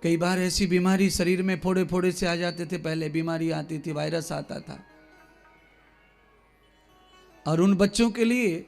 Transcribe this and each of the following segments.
कई बार ऐसी बीमारी शरीर में फोड़े फोड़े से आ जाते थे, पहले बीमारी आती थी, वायरस आता था, और उन बच्चों के लिए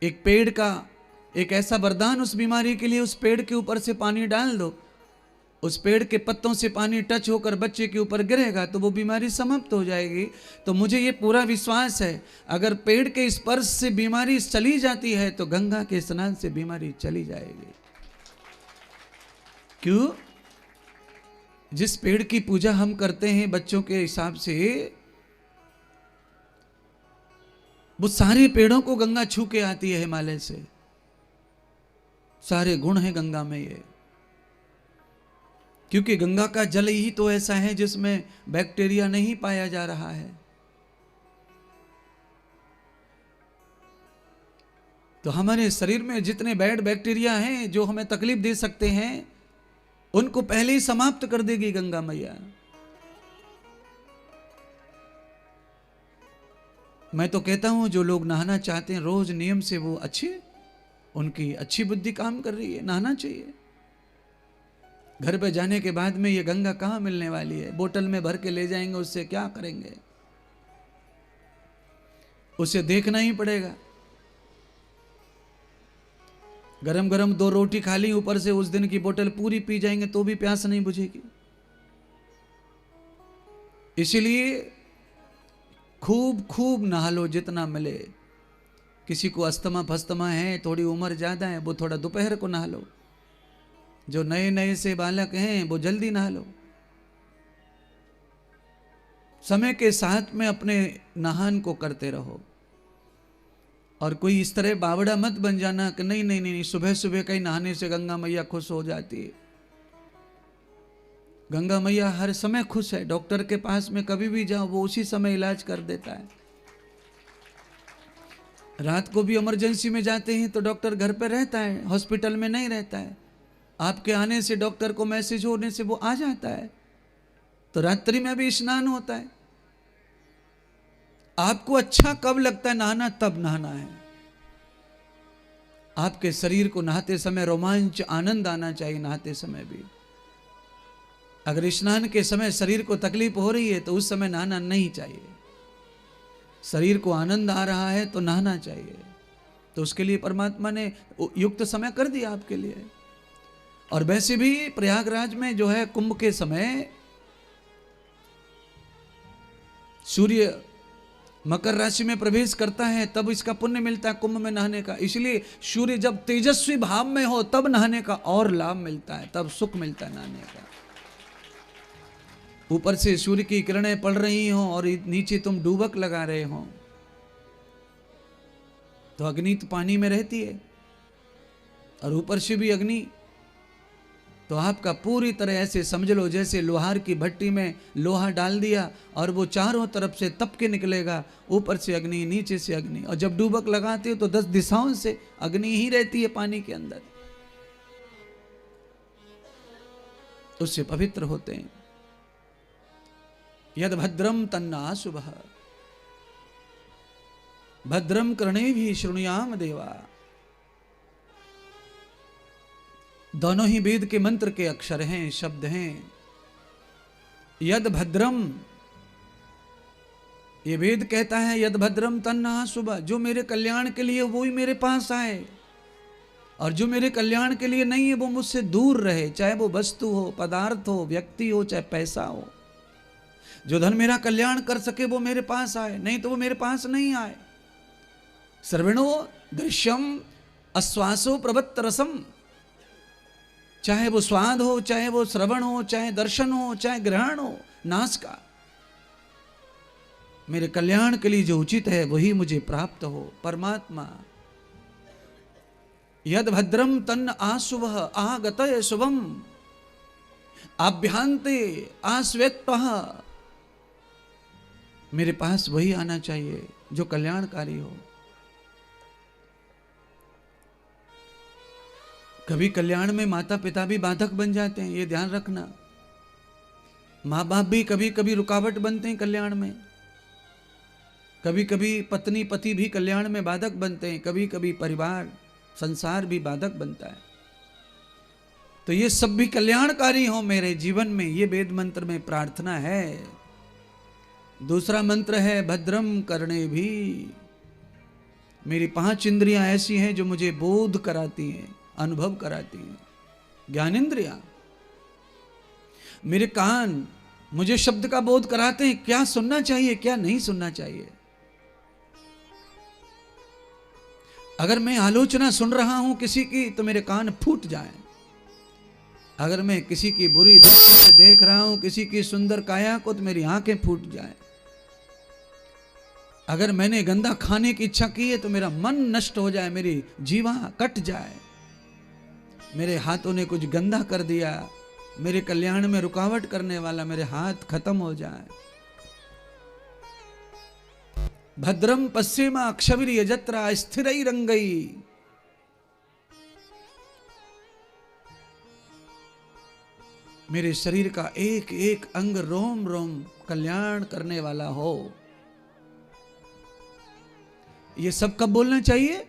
एक पेड़ का एक ऐसा वरदान उस बीमारी के लिए, उस पेड़ के ऊपर से पानी डाल दो, उस पेड़ के पत्तों से पानी टच होकर बच्चे के ऊपर गिरेगा तो वो बीमारी समाप्त हो जाएगी। तो मुझे ये पूरा विश्वास है, अगर पेड़ के स्पर्श से बीमारी चली जाती है तो गंगा के स्नान से बीमारी चली जाएगी। क्यों? जिस पेड़ की पूजा हम करते हैं बच्चों के हिसाब से, वो सारे पेड़ों को गंगा छू के आती है हिमालय से। सारे गुण हैं गंगा में ये, क्योंकि गंगा का जल ही तो ऐसा है जिसमें बैक्टीरिया नहीं पाया जा रहा है। तो हमारे शरीर में जितने बैड बैक्टीरिया हैं जो हमें तकलीफ दे सकते हैं, उनको पहले ही समाप्त कर देगी गंगा मैया। मैं तो कहता हूं जो लोग नहाना चाहते हैं रोज नियम से, वो उनकी अच्छी बुद्धि काम कर रही है, नहाना चाहिए। घर पे जाने के बाद में ये गंगा कहां मिलने वाली है? बोतल में भर के ले जाएंगे, उससे क्या करेंगे? उसे देखना ही पड़ेगा। गरम गरम 2 रोटी खा ली, ऊपर से उस दिन की बोतल पूरी पी जाएंगे तो भी प्यास नहीं बुझेगी। इसीलिए खूब खूब नहा लो जितना मिले। किसी को अस्थमा फस्तमा है, थोड़ी उम्र ज्यादा है, वो थोड़ा दोपहर को नहा लो। जो नए नए से बालक हैं वो जल्दी नहा लो। समय के साथ में अपने नहान को करते रहो, और कोई इस तरह बावड़ा मत बन जाना कि नहीं नहीं नहीं, सुबह सुबह कहीं नहाने से गंगा मैया खुश हो जाती है। गंगा मैया हर समय खुश है। डॉक्टर के पास में कभी भी जाओ, वो उसी समय इलाज कर देता है। रात को भी इमरजेंसी में जाते हैं तो डॉक्टर घर पे रहता है, हॉस्पिटल में नहीं रहता है। आपके आने से, डॉक्टर को मैसेज होने से वो आ जाता है। तो रात्रि में भी स्नान होता है। आपको अच्छा कब लगता है नहाना, तब नहाना है। आपके शरीर को नहाते समय रोमांच, आनंद आना चाहिए। नहाते समय भी अगर स्नान के समय शरीर को तकलीफ हो रही है तो उस समय नहाना नहीं चाहिए। शरीर को आनंद आ रहा है तो नहाना चाहिए। तो उसके लिए परमात्मा ने युक्त समय कर दिया आपके लिए। और वैसे भी प्रयागराज में जो है कुंभ के समय सूर्य मकर राशि में प्रवेश करता है, तब इसका पुण्य मिलता है कुंभ में नहाने का। इसलिए सूर्य जब तेजस्वी भाव में हो तब नहाने का और लाभ मिलता है, तब सुख मिलता है नहाने का। ऊपर से सूर्य की किरणें पड़ रही हों और नीचे तुम डूबक लगा रहे हो, तो अग्नि तो पानी में रहती है, और ऊपर से भी अग्नि, तो आपका पूरी तरह ऐसे समझ लो जैसे लोहार की भट्टी में लोहा डाल दिया और वो चारों तरफ से तप के निकलेगा। ऊपर से अग्नि, नीचे से अग्नि, और जब डूबक लगाते हो तो 10 दिशाओं से अग्नि ही रहती है पानी के अंदर। उससे पवित्र होते हैं। यद भद्रम तन्ना शुभः भद्रम कर्णेभिः शृणुयाम देवा। दोनों ही वेद के मंत्र के अक्षर हैं, शब्द हैं। यद भद्रम, ये वेद कहता है यद भद्रम तन्ना शुभः, जो मेरे कल्याण के लिए वो ही मेरे पास आए, और जो मेरे कल्याण के लिए नहीं है वो मुझसे दूर रहे। चाहे वो वस्तु हो, पदार्थ हो, व्यक्ति हो, चाहे पैसा हो। जो धन मेरा कल्याण कर सके वो मेरे पास आए, नहीं तो वो मेरे पास नहीं आए। सर्वणो दृश्यम आश्वासो प्रवत्त रसम, चाहे वो स्वाद हो, चाहे वो श्रवण हो, चाहे दर्शन हो, चाहे ग्रहण हो, नाश का, मेरे कल्याण के लिए जो उचित है वही मुझे प्राप्त हो। परमात्मा यद भद्रम तन्न आशुभः आगतय शुभम आभ्यांते आश्वेत्तः, मेरे पास वही आना चाहिए जो कल्याणकारी हो। कभी कल्याण में माता पिता भी बाधक बन जाते हैं, ये ध्यान रखना। माँ बाप भी कभी कभी रुकावट बनते हैं कल्याण में। कभी कभी पत्नी पति भी कल्याण में बाधक बनते हैं। कभी कभी परिवार संसार भी बाधक बनता है। तो ये सब भी कल्याणकारी हो मेरे जीवन में, ये वेद मंत्र में प्रार्थना है। दूसरा मंत्र है भद्रम करणे भी। मेरी 5 इंद्रियां ऐसी हैं जो मुझे बोध कराती हैं, अनुभव कराती हैं। ज्ञानेंद्रियां, मेरे कान मुझे शब्द का बोध कराते हैं, क्या सुनना चाहिए क्या नहीं सुनना चाहिए। अगर मैं आलोचना सुन रहा हूं किसी की तो मेरे कान फूट जाएं। अगर मैं किसी की बुरी दृष्टि से देख रहा हूं किसी की सुंदर काया को तो मेरी आंखें फूट जाएं। अगर मैंने गंदा खाने की इच्छा की है तो मेरा मन नष्ट हो जाए, मेरी जीवा कट जाए। मेरे हाथों ने कुछ गंदा कर दिया, मेरे कल्याण में रुकावट करने वाला मेरे हाथ खत्म हो जाए। भद्रम पश्चिमा अक्षवीर यजत्रा स्थिरैरंगई। मेरे शरीर का एक एक अंग रोम रोम कल्याण करने वाला हो। ये सब कब बोलना चाहिए?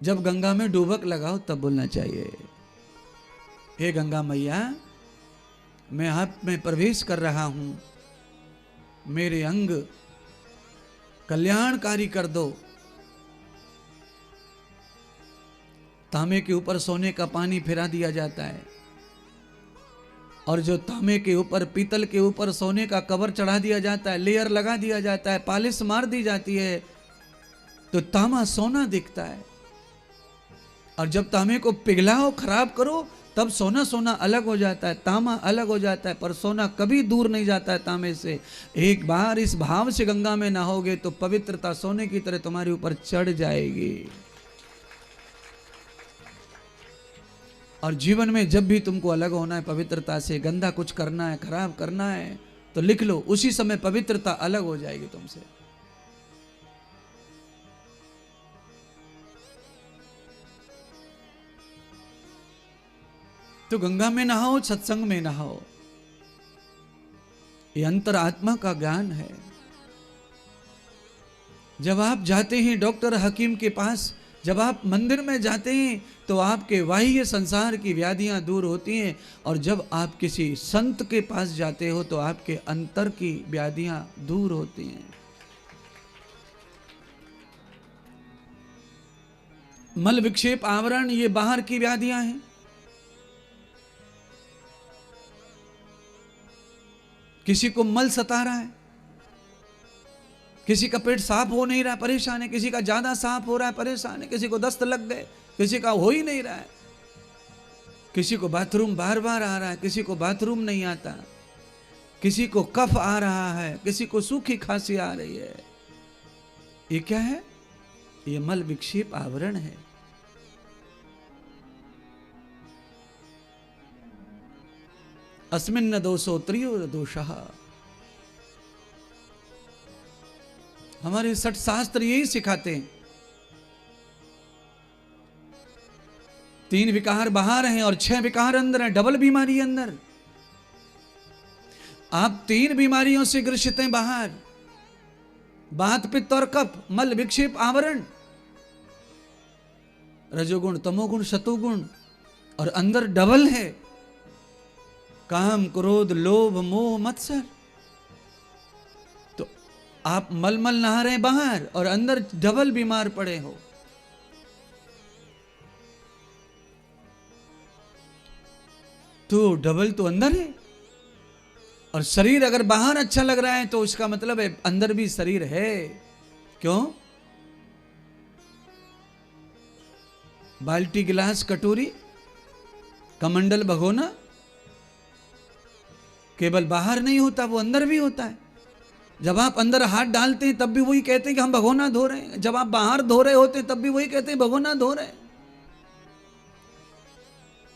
जब गंगा में डुबक लगाओ तब बोलना चाहिए। हे गंगा मैया, मैं आप में प्रवेश कर रहा हूं, मेरे अंग कल्याणकारी कर दो। तांबे के ऊपर सोने का पानी फिरा दिया जाता है, और जो तांबे के ऊपर पीतल के ऊपर सोने का कवर चढ़ा दिया जाता है, लेयर लगा दिया जाता है, पॉलिश मार दी जाती है, तो तांबा सोना दिखता है। और जब तांबे को पिघलाओ, खराब करो, तब सोना सोना अलग हो जाता है, तांबा अलग हो जाता है, पर सोना कभी दूर नहीं जाता है तांबे से। एक बार इस भाव से गंगा में नहाओगे तो पवित्रता सोने की तरह तुम्हारे ऊपर चढ़ जाएगी। और जीवन में जब भी तुमको अलग होना है पवित्रता से, गंदा कुछ करना है, खराब करना है, तो लिख लो, उसी समय पवित्रता अलग हो जाएगी तुमसे। तो गंगा में नहाओ, सत्संग में नहाओ, ये अंतरात्मा का ज्ञान है। जब आप जाते हैं डॉक्टर हकीम के पास, जब आप मंदिर में जाते हैं तो आपके बाह्य संसार की व्याधियां दूर होती हैं, और जब आप किसी संत के पास जाते हो तो आपके अंतर की व्याधियां दूर होती हैं। मल विक्षेप आवरण, ये बाहर की व्याधियां हैं। किसी को मल सता रहा है, किसी का पेट साफ हो नहीं रहा, परेशान है, किसी का ज्यादा साफ हो रहा है, परेशान है, किसी को दस्त लग गए, किसी का हो ही नहीं रहा है, किसी को बाथरूम बार बार आ रहा है, किसी को बाथरूम नहीं आता, किसी को कफ आ रहा है, किसी को सूखी खांसी आ रही है। ये क्या है? ये मल विक्षेप आवरण है। अस्मिन्न दोषो त्रयोदोषः। हमारे 60 शास्त्र यही सिखाते हैं। 3 विकार बाहर हैं और 6 विकार अंदर हैं, डबल बीमारी अंदर। आप 3 बीमारियों से ग्रसित हैं बाहर, वात पित्त और कफ, मल विक्षेप आवरण, रजोगुण तमोगुण सतोगुण, और अंदर डबल है, काम क्रोध लोभ मोह मत्सर। तो आप मलमल नहा रहे बाहर और अंदर डबल बीमार पड़े हो। तो डबल तो अंदर है, और शरीर अगर बाहर अच्छा लग रहा है तो उसका मतलब है अंदर भी शरीर है। क्यों? बाल्टी गिलास कटोरी कमंडल भगोना केवल बाहर नहीं होता, वो अंदर भी होता है। जब आप अंदर हाथ डालते हैं तब भी वही कहते हैं कि हम भगोना धो रहे हैं, जब आप बाहर धो रहे होते हैं तब भी वही कहते हैं भगोना धो रहे हैं।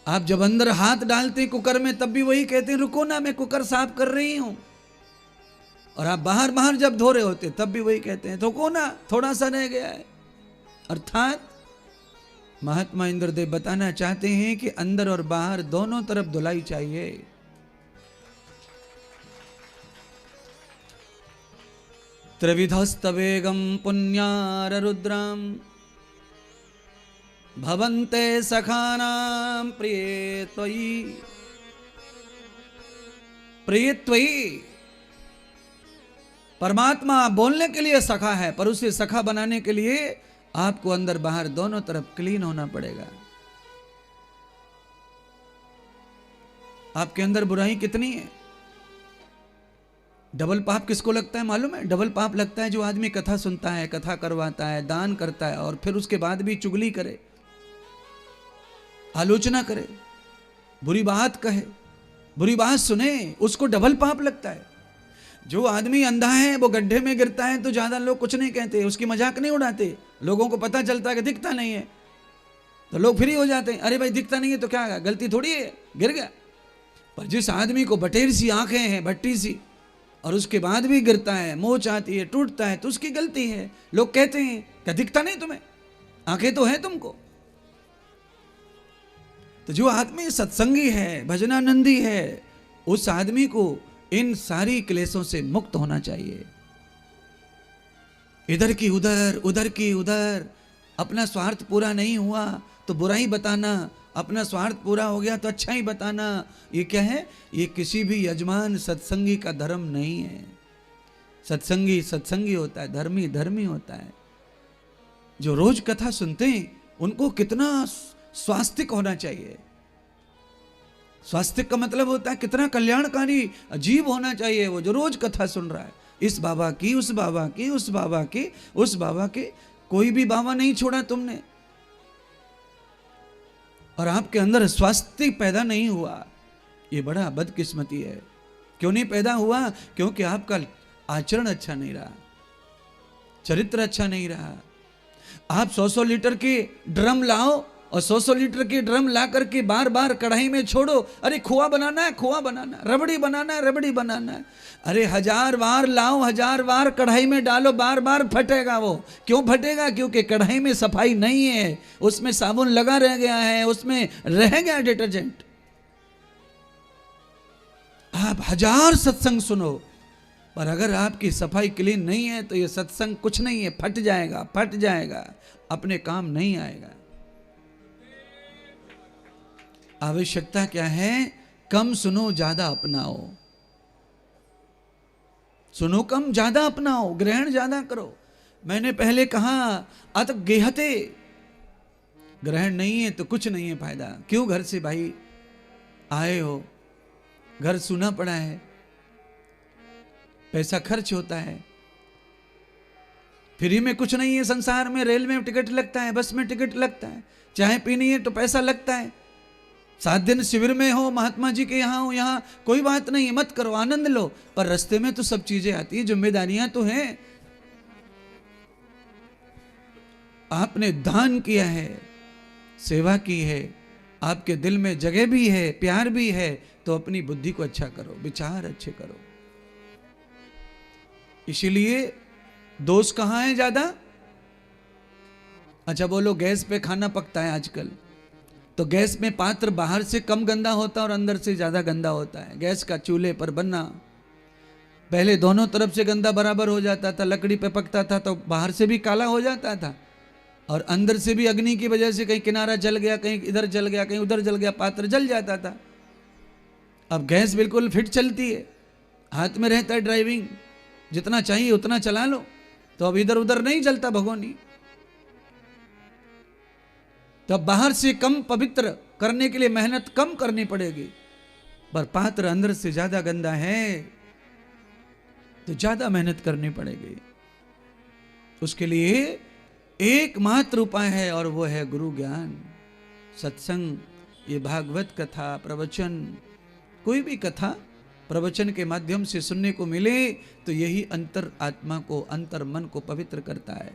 आप जब अंदर हाथ डालते हैं कुकर में तब भी वही कहते हैं रुको ना, मैं कुकर साफ कर रही हूं। और आप बाहर बाहर जब धो रहे होते तब भी वही कहते हैं रुको ना, थोड़ा सा रह गया है। अर्थात महात्मा इंद्रदेव बताना चाहते हैं कि अंदर और बाहर दोनों तरफ धुलाई चाहिए। त्रिविधस्तवेगम पुण्यार रुद्राम भवन्ते सखानां प्रिये त्वयि, प्रिय त्वयि। परमात्मा बोलने के लिए सखा है, पर उसे सखा बनाने के लिए आपको अंदर बाहर दोनों तरफ क्लीन होना पड़ेगा। आपके अंदर बुराई कितनी है? डबल पाप किसको लगता है मालूम है? डबल पाप लगता है जो आदमी कथा सुनता है, कथा करवाता है, दान करता है और फिर उसके बाद भी चुगली करे, आलोचना करे, बुरी बात कहे, बुरी बात सुने, उसको डबल पाप लगता है। जो आदमी अंधा है वो गड्ढे में गिरता है तो ज्यादा लोग कुछ नहीं कहते, उसकी मजाक नहीं उड़ाते, लोगों को पता चलता है कि दिखता नहीं है तो लोग फ्री हो जाते हैं, अरे भाई दिखता नहीं है तो क्या गलती थोड़ी है, गिर गया। पर जिस आदमी को बटेर सी आंखें हैं, भट्टी सी, और उसके बाद भी गिरता है, मोच आती है, टूटता है, तो उसकी गलती है। लोग कहते हैं क्या दिखता नहीं तुम्हें, आंखें तो है तुमको। तो जो आदमी सत्संगी है, भजनानंदी है, उस आदमी को इन सारी क्लेशों से मुक्त होना चाहिए। इधर की उधर, उधर की उधर, अपना स्वार्थ पूरा नहीं हुआ तो बुराई बताना, अपना स्वार्थ पूरा हो गया तो अच्छा ही बताना, ये क्या है? ये किसी भी यजमान सत्संगी का धर्म नहीं है। सत्संगी सत्संगी होता है, धर्मी धर्मी होता है। जो रोज कथा सुनते हैं उनको कितना स्वास्तिक होना चाहिए। स्वास्तिक का मतलब होता है कितना कल्याणकारी जीव होना चाहिए वो जो रोज कथा सुन रहा है, इस बाबा की, उस बाबा की, उस बाबा की, उस बाबा की। कोई भी बाबा नहीं छोड़ा तुमने, और आपके अंदर स्वास्थ्य पैदा नहीं हुआ, ये बड़ा बदकिस्मती है। क्यों नहीं पैदा हुआ? क्योंकि आपका आचरण अच्छा नहीं रहा, चरित्र अच्छा नहीं रहा। आप 100-100 लीटर के ड्रम लाओ और 100-100 लीटर के ड्रम ला करके बार बार कढ़ाई में छोड़ो, अरे खोआ बनाना है, खोआ बनाना है, रबड़ी बनाना है, रबड़ी बनाना है। अरे 1000 बार लाओ, 1000 बार कढ़ाई में डालो, बार बार फटेगा वो। क्यों फटेगा? क्योंकि कढ़ाई में सफाई नहीं है, उसमें साबुन लगा रह गया है, उसमें रह गया डिटर्जेंट। आप 1000 सत्संग सुनो, पर अगर आपकी सफाई क्लीन नहीं है तो ये सत्संग कुछ नहीं है, फट जाएगा, फट जाएगा, अपने काम नहीं आएगा। आवश्यकता क्या है? कम सुनो, ज्यादा अपनाओ। सुनो कम, ज्यादा अपनाओ, ग्रहण ज्यादा करो। मैंने पहले कहा अत गेहते, ग्रहण नहीं है तो कुछ नहीं है फायदा। क्यों घर से भाई आए हो, घर सुना पड़ा है, पैसा खर्च होता है, फ्री में कुछ नहीं है संसार में। रेल में टिकट लगता है, बस में टिकट लगता है, चाय पीनी है तो पैसा लगता है। 7 दिन शिविर में हो, महात्मा जी के यहाँ हो, यहाँ कोई बात नहीं है, मत करो, आनंद लो, पर रास्ते में तो सब चीजें आती है, जिम्मेदारियां तो हैं। आपने दान किया है, सेवा की है, आपके दिल में जगह भी है, प्यार भी है, तो अपनी बुद्धि को अच्छा करो, विचार अच्छे करो। इसीलिए दोष कहाँ है ज्यादा? अच्छा बोलो, गैस पे खाना पकता है आजकल, तो गैस में पात्र बाहर से कम गंदा होता है और अंदर से ज्यादा गंदा होता है। गैस का चूल्हे पर बनना, पहले दोनों तरफ से गंदा बराबर हो जाता था, लकड़ी पे पकता था तो बाहर से भी काला हो जाता था और अंदर से भी अग्नि की वजह से कहीं किनारा जल गया, कहीं इधर जल गया, कहीं उधर जल गया, पात्र जल जाता था। अब गैस बिल्कुल फिट चलती है, हाथ में रहता है ड्राइविंग, जितना चाहिए उतना चला लो, तो अब इधर उधर नहीं जलता भगोनी। तो अब बाहर से कम पवित्र करने के लिए मेहनत कम करनी पड़ेगी, पर पात्र अंदर से ज्यादा गंदा है तो ज्यादा मेहनत करनी पड़ेगी। उसके लिए एकमात्र उपाय है और वो है गुरु ज्ञान, सत्संग, ये भागवत कथा, प्रवचन, कोई भी कथा प्रवचन के माध्यम से सुनने को मिले तो यही अंतर आत्मा को, अंतर मन को पवित्र करता है।